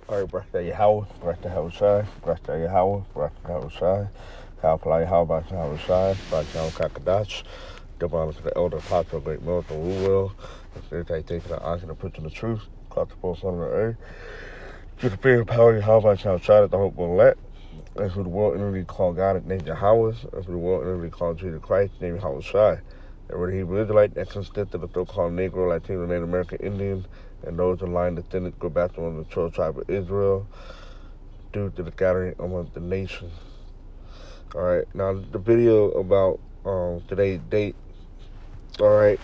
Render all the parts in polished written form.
All right, Brasta Yahweh, Brasta Hawashai, Brasta Yahweh, Brasta Hawashai, Kawpalai Hawbach Hawashai, Brasta Kakadash, double honor to the elder apostle, great militant rule well, the spirit I take the honor and the preaching the truth, clock the full son of the earth, to the fear of power, Hawbach Hawashai, that the hope will let, and who the world inwardly call God, named Yahweh, and who the world inwardly call Jesus Christ, named Hawashai. And where the Hebrew Israelite that consisted of the so-called Negro, Latino, Native American Indian, and those aligned descendants go back to the 12 tribe of Israel due to the gathering among the nations. All right, now the video about today's date. All right,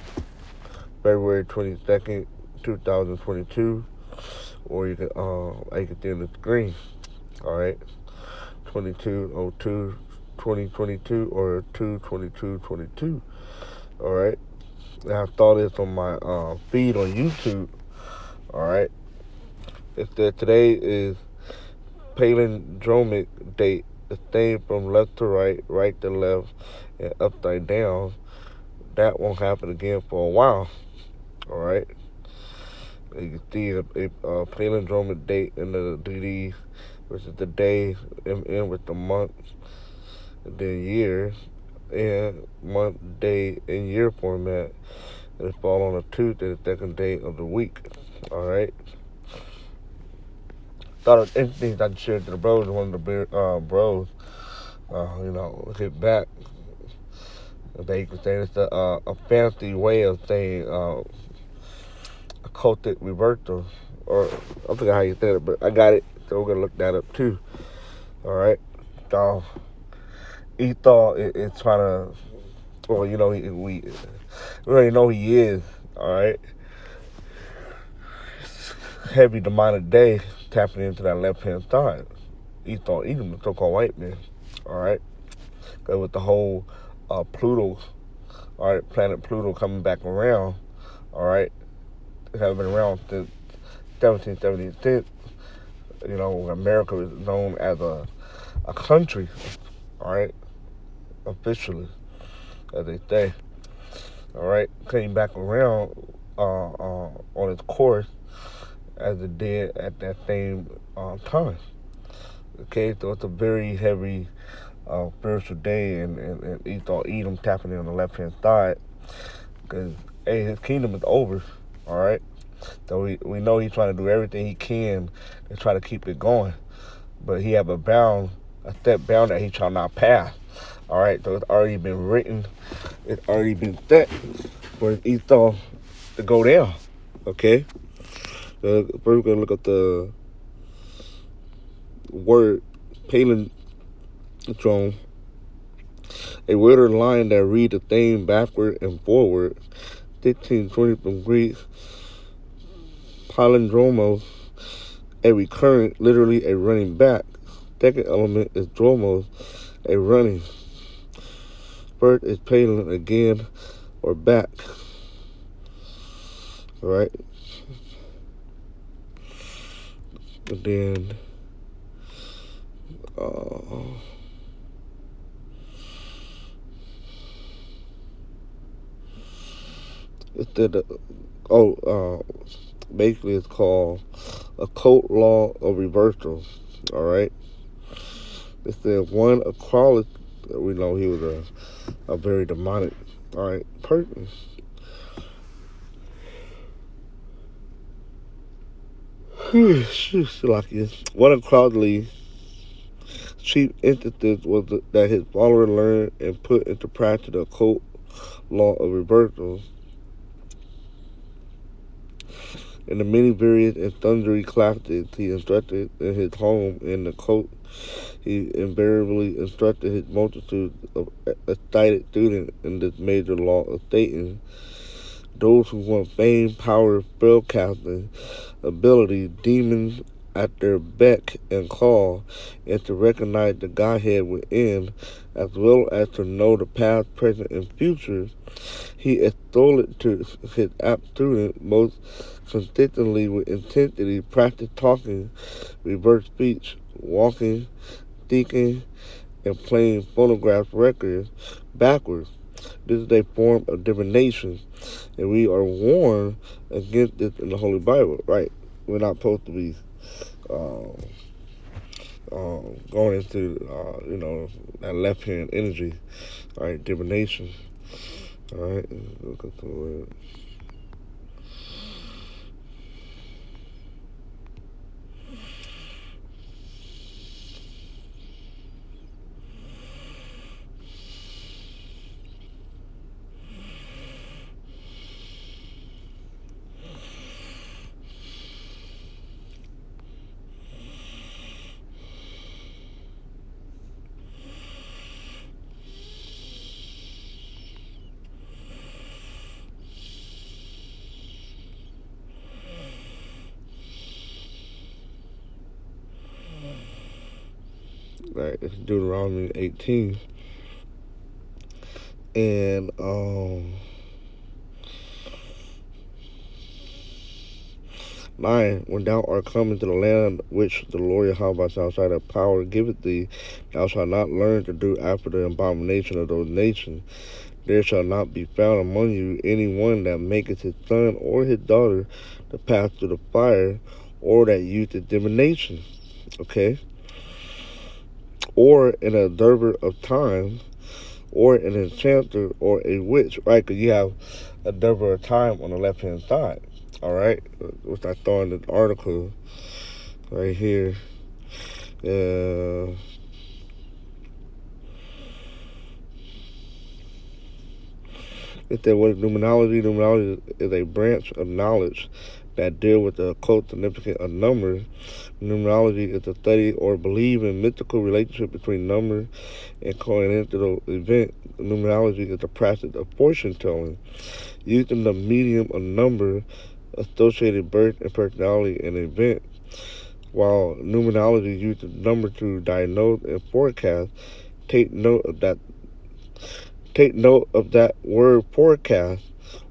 February 22nd, 2022, or you can see on the screen. All right, 2202, 2022, or 2/22/22. All right, and I saw this on my feed on YouTube. All right, it said today is palindromic date. The thing from left to right, right to left, and upside down. That won't happen again for a while. All right. You can see a palindromic date in the DD, which is the day, and with the month, and then year, and month, day, and year format. And it fall on a Tuesday, the second day of the week. All right. Thought it was interesting that I shared to the bros. One of the bros, hit back. They can say it's a fancy way of saying occultic reversal, or I forgot how you said it, but I got it, so we're gonna look that up too. All right, so he thought it's trying to, well, we already know he is. All right, heavy demonic day tapping into that left hand side. He thought even the so-called white man. All right, but with the whole Pluto, all right, planet Pluto coming back around. All right, it has been around since 1776. America is known as a country, all right, officially, as they say. All right, came back around on its course as it did at that same time. Okay, so it's a very heavy spiritual day, and Esau Edom tapping in on the left hand side, because his kingdom is over. All right, so we know he's trying to do everything he can to try to keep it going, but he have a step bound that he shall not pass. All right, so it's already been written, it's already been set for Esau to go down. Okay, so first we're gonna look at the word palindrome, a word or line that read the thing backward and forward. 1620 from Greek palindromos, a recurrent, literally a running back. Second element is dromos, a running. First is palin, again, or back. All right. And then basically it's called occult law of reversal. All right. It said one Acrolis, we know he was a very demonic, all right, person. One of Crowley's chief instances was that his followers learned and put into practice the occult law of reversal. In the many various and sundry classes he instructed in his home in the cult, he invariably instructed his multitude of excited students in this major law of Satan. Those who want fame, power, spellcasting, ability, demons at their beck and call, and to recognize the Godhead within, as well as to know the past, present, and future, he extolled to his apt student most consistently with intensity, practice talking, reverse speech, walking, speaking, and playing phonograph records backwards. This is a form of divination, and we are warned against this in the Holy Bible, right? We're not supposed to be um, going into that left hand energy. All right, divination. All right, look at the word. Right, it's Deuteronomy 18, and 9. When thou art come into the land which the Lord Yahweh thy outside of power giveth thee, thou shalt not learn to do after the abomination of those nations. There shall not be found among you any one that maketh his son or his daughter to pass through the fire, or that useth divination, okay? Or an observer of time, or an enchanter, or a witch, right? Because you have a observer of time on the left hand side, all right? Which I saw in the article right here. If there was numerology, numerology is a branch of knowledge that deal with the occult significance of numbers. Numerology is the study or belief in mystical relationship between numbers and coincidental event. Numerology is the practice of fortune telling, using the medium of number associated birth and personality and event. While numerology uses number to diagnose and forecast, take note of that Take note of that word forecast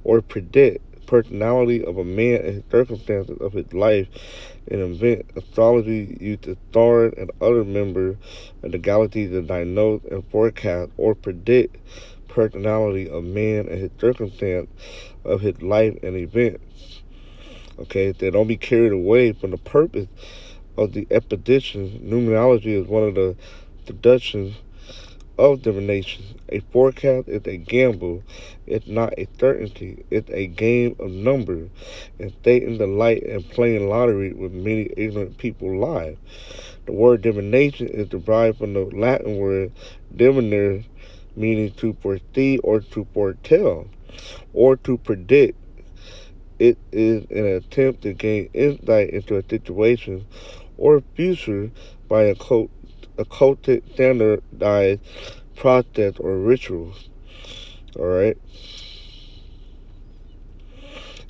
or predict personality of a man and his circumstances of his life and event. Astrology uses stars and other members of the galaxy to diagnose and forecast or predict personality of man and his circumstance of his life and events. Okay, they don't be carried away from the purpose of the expedition. Numerology is one of the deductions of divination. A forecast is a gamble. It's not a certainty. It's a game of numbers and stating the light and playing lottery with many ignorant people live. The word divination is derived from the Latin word diviner, meaning to foresee or to foretell or to predict. It is an attempt to gain insight into a situation or future by a occulted standardized process or rituals. All right,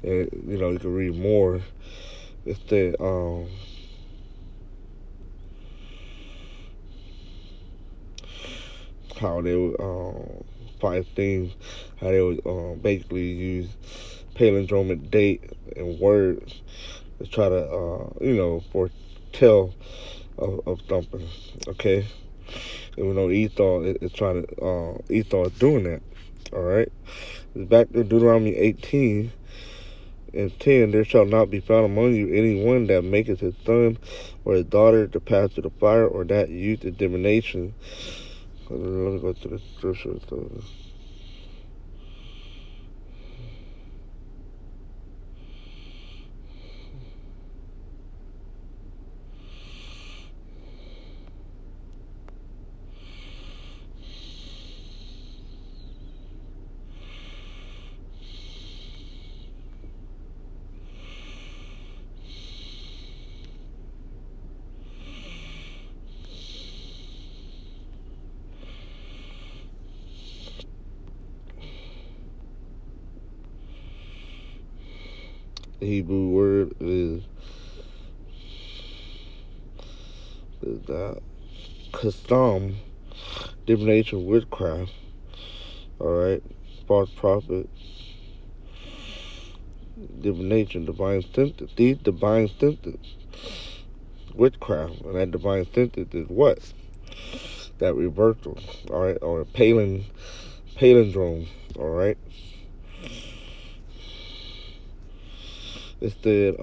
and you can read more. It's that how they would find things, how they would basically use palindromic date and words to try to foretell of something. Okay. Even though Esau is trying to, Esau is doing that. All right. Back to Deuteronomy 18 and 10. There shall not be found among you any one that maketh his son or his daughter to pass through the fire, or that useth divination. Let me go to the scripture. The Hebrew word is that kastam, divination, witchcraft. All right, false prophet, divination, divine sentence. These divine sentence, witchcraft, and that divine sentence is what? That reversal. All right, or palindrome. All right. It said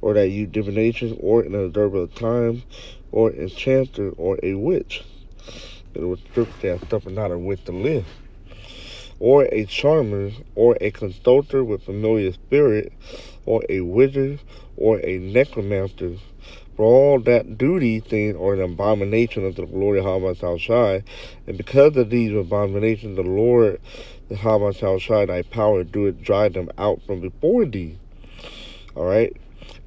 or that use divination, or an observer of time, or enchanter, or a witch. It was stripped that stuff and not a wit to live. Or a charmer, or a consulter with familiar spirit, or a wizard, or a necromancer. For all that do these things are an abomination unto the Lord Yahweh Shai. And because of these abominations, the Lord Yahweh Shai, thy power, doeth drive them out from before thee. Alright?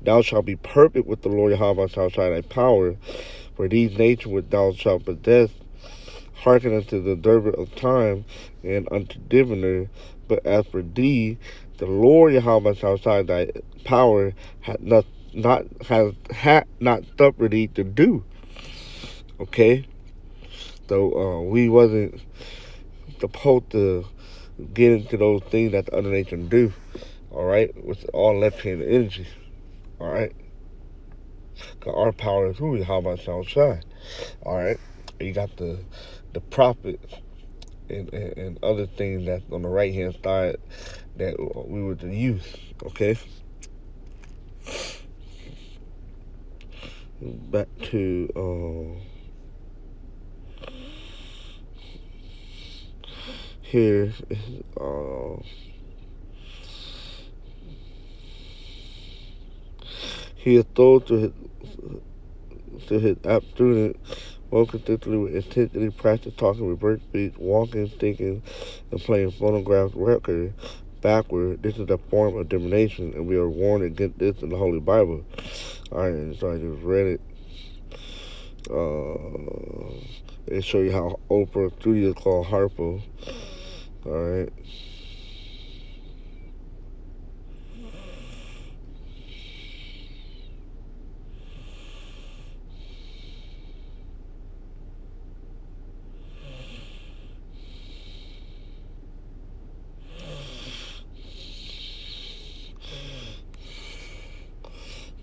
Thou shalt be perfect with the Lord Yahweh Shai, thy power. For these nations which thou shalt possess, hearken unto the observer of time and unto diviner. But as for thee, the Lord Yahweh Shai, thy power, hath not suffered thee to do. Okay? So we wasn't supposed to get into those things that the other nation do. Alright? With all left-handed energy. Alright? Because our power is who? Yahweh Shai. Alright? You got the prophets and other things that's on the right hand side that we were to use. Okay? Back to here. He is told to his apt student, well, consistently with intensity, practice talking reverse speech, walking, thinking, and playing phonograph record backward. This is a form of divination, and we are warned against this in the Holy Bible. Alright, so I just read it. They show you how Oprah Studio is called Harpo. Alright.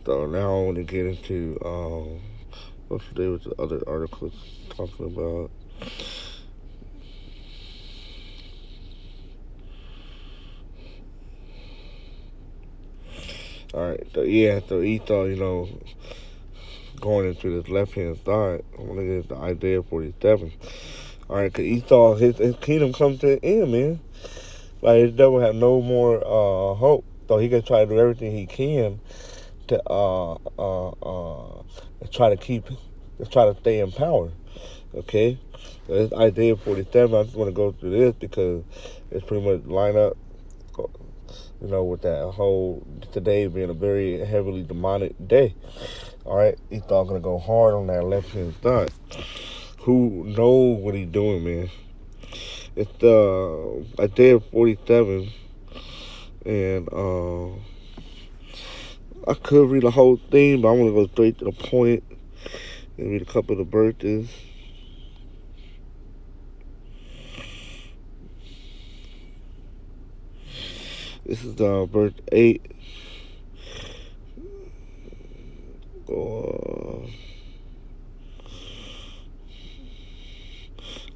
So now I want to get into what's today was the other articles talking about. Alright, so Esau, going into this left-hand side, I'm going to get into Isaiah 47. Alright, because Esau, his kingdom comes to an end, man. Like, his devil have no more hope. So he can try to do everything he can to try to stay in power. Okay? So it's Isaiah 47. I just want to go through this because it's pretty much line up, with that whole today being a very heavily demonic day. Alright? Esau gonna go hard on that left hand side. Who knows what he's doing, man? It's Isaiah 47, and I could read the whole thing, but I want to go straight to the point and read a couple of the verses. This is verse 8.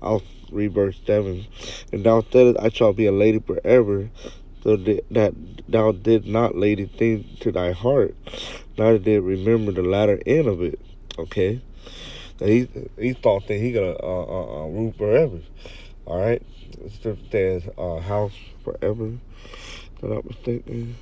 I'll read verse 7. And thou saidst, I shall be a lady forever, so that thou did not lay the thing to thy heart, neither did remember the latter end of it. Okay? So he thought that he gonna rule forever. Alright? The scripture says house forever, if I'm not mistaken.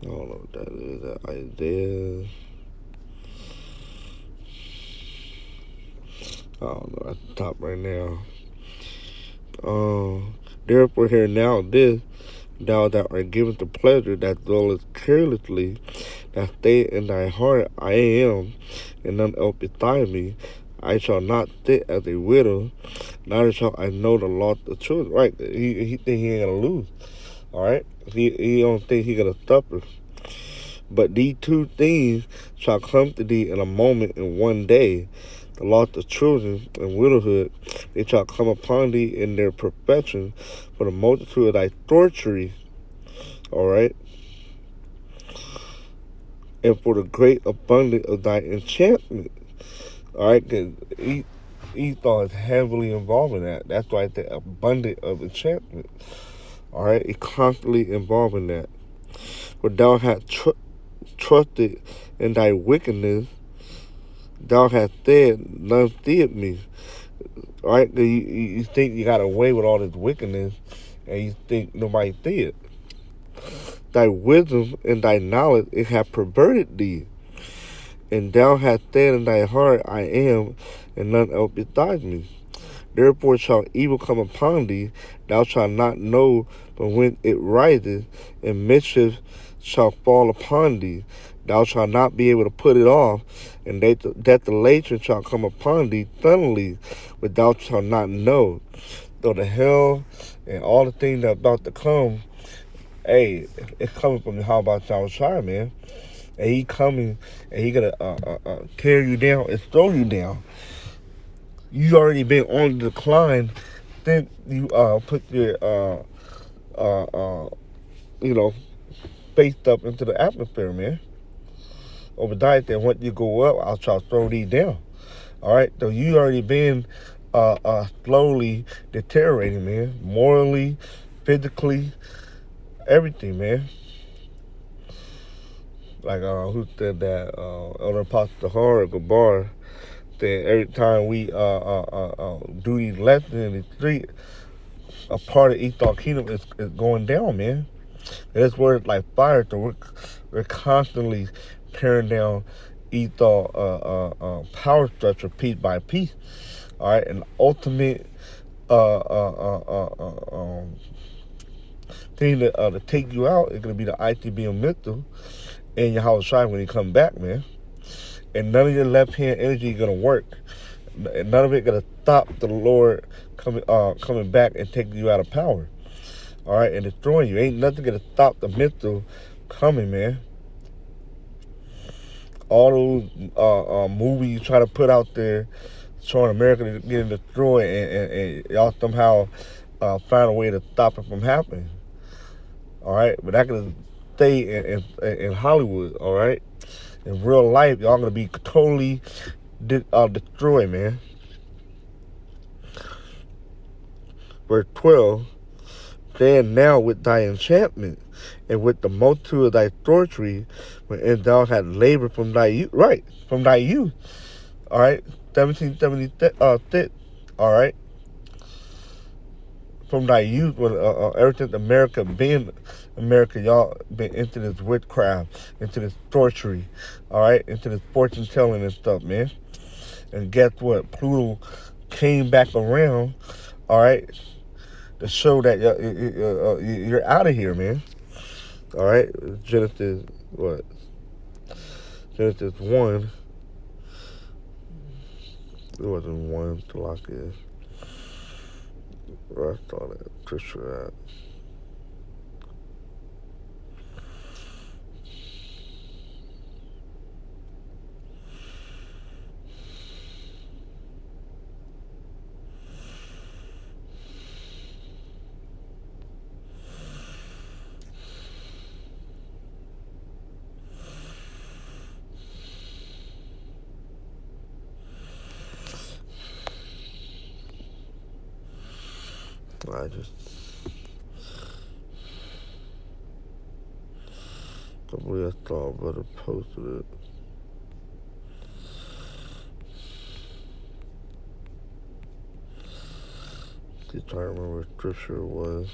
I don't know what that is. That Isaiah. I don't know. At the top right now. Therefore, hear now this, thou that art given to pleasure, that dwellest carelessly, that stay in thy heart, I am, and none else beside me. I shall not sit as a widow, neither shall I know the loss of children. Right? He think he ain't gonna lose. All right? He don't think he gonna suffer. But these two things shall come to thee in a moment, in one day. The loss of children and widowhood, they shall come upon thee in their perfection, for the multitude of thy sorcery. All right? and for the great abundance of thy enchantment. All right, because Esau is heavily involved in that. That's why it's the abundance of enchantment. All right, it's constantly involved in that. For thou hast trusted in thy wickedness, thou hast said, none seeth me. All right, you think you got away with all this wickedness, and you think nobody see it. Thy wisdom and thy knowledge, it hath perverted thee. And thou hast said in thy heart, I am, and none else besides me. Therefore shall evil come upon thee, thou shalt not know, but when it riseth, and mischief shall fall upon thee, thou shalt not be able to put it off, and desolation shall come upon thee suddenly, but thou shalt not know. So the hell and all the things that are about to come, hey, it's coming from the how about y'all try, man. And he coming, and he gonna tear you down and throw you down. You already been on the decline. Then you put your you know, faced up into the atmosphere, man. Obadiah said, once you go up, I'll try to throw thee down. All right, so you already been slowly deteriorating, man. Morally, physically, everything, man. Like who said that? Elder Apostle Horror Gabar said every time we do these lessons in the street, a part of Esau Kingdom is going down, man. And this word like fire, so we're constantly tearing down Esau power structure piece by piece. All right, and ultimate thing to take you out is gonna be the ITBM missile in your house when you come back, man. And none of your left hand energy is gonna work. And none of it gonna stop the Lord coming back and taking you out of power. All right, and destroying you. Ain't nothing gonna stop the missile coming, man. All those movies you try to put out there showing America getting destroyed, and y'all somehow find a way to stop it from happening. All right, but that can stay in Hollywood. All right, in real life, y'all gonna be totally destroyed, man. Verse 12. Stand now with thy enchantment, and with the multitude of thy sorcery, when thou hast labored from thy youth. Right, from thy youth. All right, 1776. All right, from thy youth, when ever since America been America, y'all been into this witchcraft, into this sorcery. All right, into this fortune telling and stuff, man. And guess what? Pluto came back around. All right. To show that you're out of here, man. All right, Genesis what? Genesis 1. It wasn't 1 to lock in. Where I saw that scripture at. I believe I saw a brother posted it. Just trying to remember what scripture it was.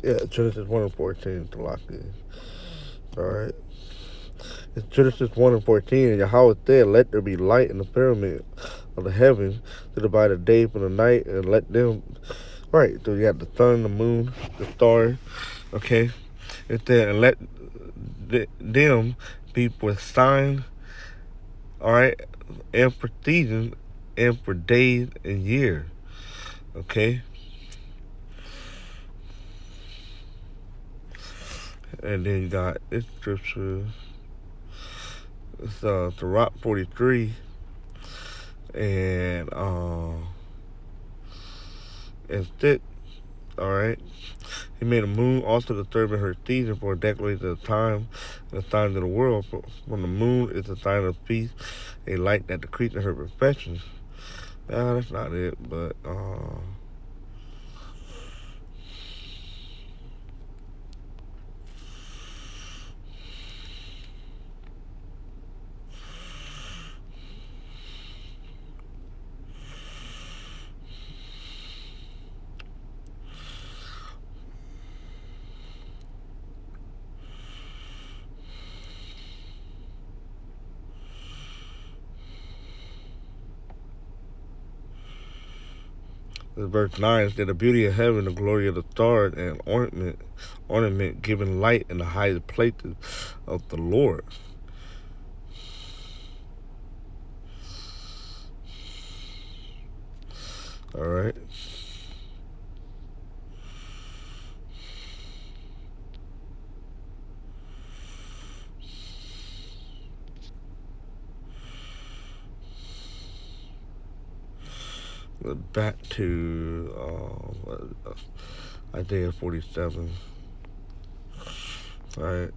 Yeah, Genesis 1 and 14 to lock in. All right. It's Genesis 1 and 14, and Yahweh said, let there be light in the firmament of the heavens to divide the day from the night, and let them, right, so you got the sun, the moon, the stars, okay? It said, and let them be for signs, all right, and for seasons, and for days and years, okay? And then you got this scripture. It's Sirach 43, and it's thick. All right. He made a moon also to serve in her season for a declaration of the time and the signs of the world. From the moon is a sign of peace, a light that decreases her perfections. That's not it, but verse 9 said, the beauty of heaven, the glory of the stars, and ornament giving light in the highest places of the Lord. All right. Back to Isaiah 47. All right.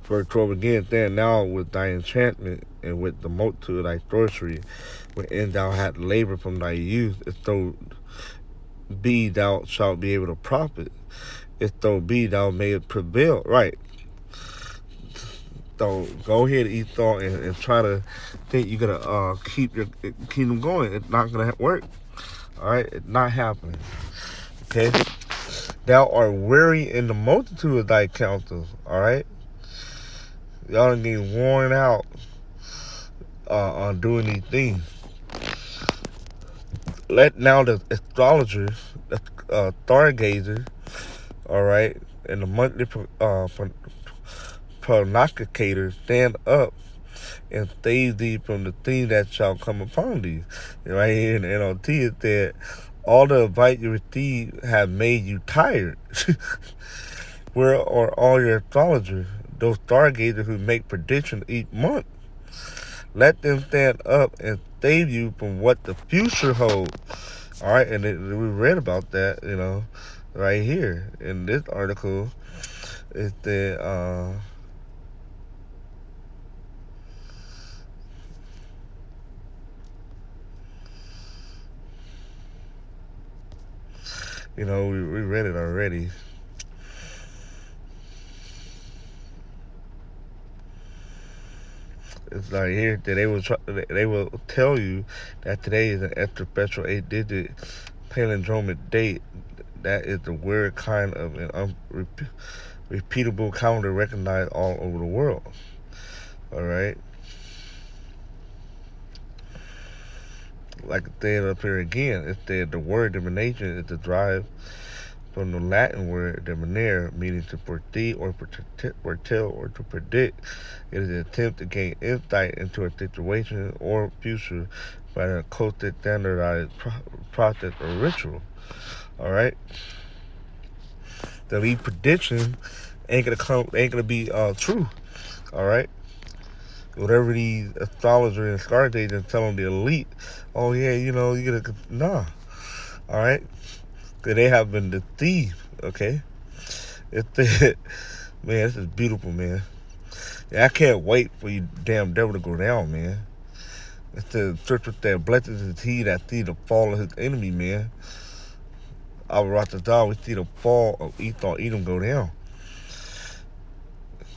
Verse 12 again, stand now with thy enchantment and with the multitude of thy sorcery, wherein thou hast labored from thy youth, if though be thou shalt be able to profit, if though be thou mayest prevail. Right. So go ahead, Esau, and try to think you're gonna keep them going. It's not gonna work. All right, it's not happening. Okay. Thou art weary in the multitude of thy counsels. All right. Y'all done getting worn out on doing these things. Let now the astrologers, the stargazers, all right, and the monthly prognosticators stand up and save thee from the thing that shall come upon thee. Right here in the NLT it said, all the advice you receive have made you tired. Where are all your astrologers, those stargazers who make predictions each month? Let them stand up and save you from what the future holds. All right, and we read about that, right here in this article. It said, we read it already. It's like here that they will tell you that today is an extra special 8-digit palindromic date. That is the weird kind of an unrepeatable calendar recognized all over the world. All right. Like I said up here again, it said the word divination is derived from the Latin word divinare, meaning to foresee or foretell or to predict. It is an attempt to gain insight into a situation or future by an occulted standardized process or ritual. All right. These predictions ain't gonna be true. All right. Whatever these astrologers and stargazers tell them the elite, oh yeah, you gotta nah. All right. Cause they have been deceived. Okay. It's man, this is beautiful, man. Yeah, I can't wait for you damn devil to go down, man. It's the scripture that blessed is he that see the fall of his enemy, man. Our Ratazah, we see the fall of Esau, Edom go down.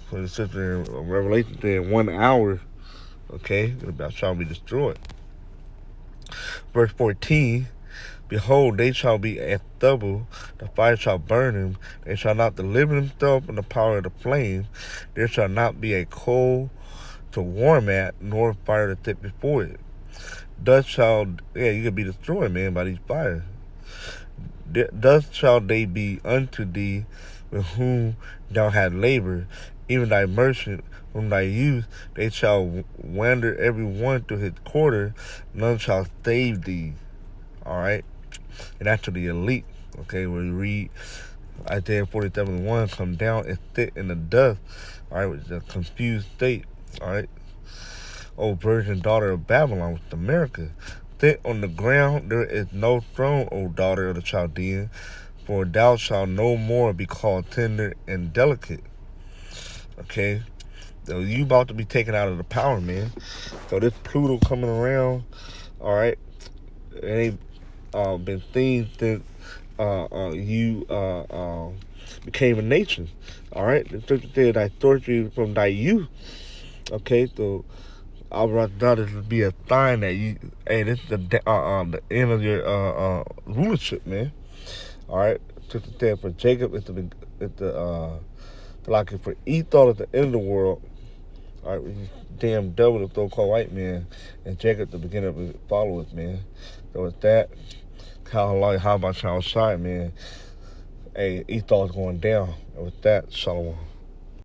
So the scripture in Revelation said 1 hour, okay, about shall be destroyed. Verse 14, behold, they shall be as stubble, the fire shall burn them, they shall not deliver themselves from the power of the flame, there shall not be a coal to warm at, nor fire to sit before it. Thus shall, you could be destroyed, man, by these fires. Thus shall they be unto thee with whom thou hast labored, even thy merchant from thy youth. They shall wander every one to his quarter, none shall save thee. All right, and that's to the elite. Okay, where you read Isaiah 47:1, come down and sit in the dust. All right, with a confused state. All right, O virgin daughter of Babylon, with America. Sit on the ground, there is no throne, O daughter of the Chaldean, for thou shalt no more be called tender and delicate. Okay, so you about to be taken out of the power, man. So this Pluto coming around, all right, it ain't been seen since you became a nation. All right, the scripture said, "I taught you from thy youth." Okay, so I would rather this be a sign that you, hey, this is the end of your rulership, man. All right, scripture said for Jacob, like for Esau at the end of the world. All right, damn devil, the so-called white man, and Jacob the beginning of his followers, man. So with that, how about y'all side, man? Hey, Esau's going down. And with that, shalom.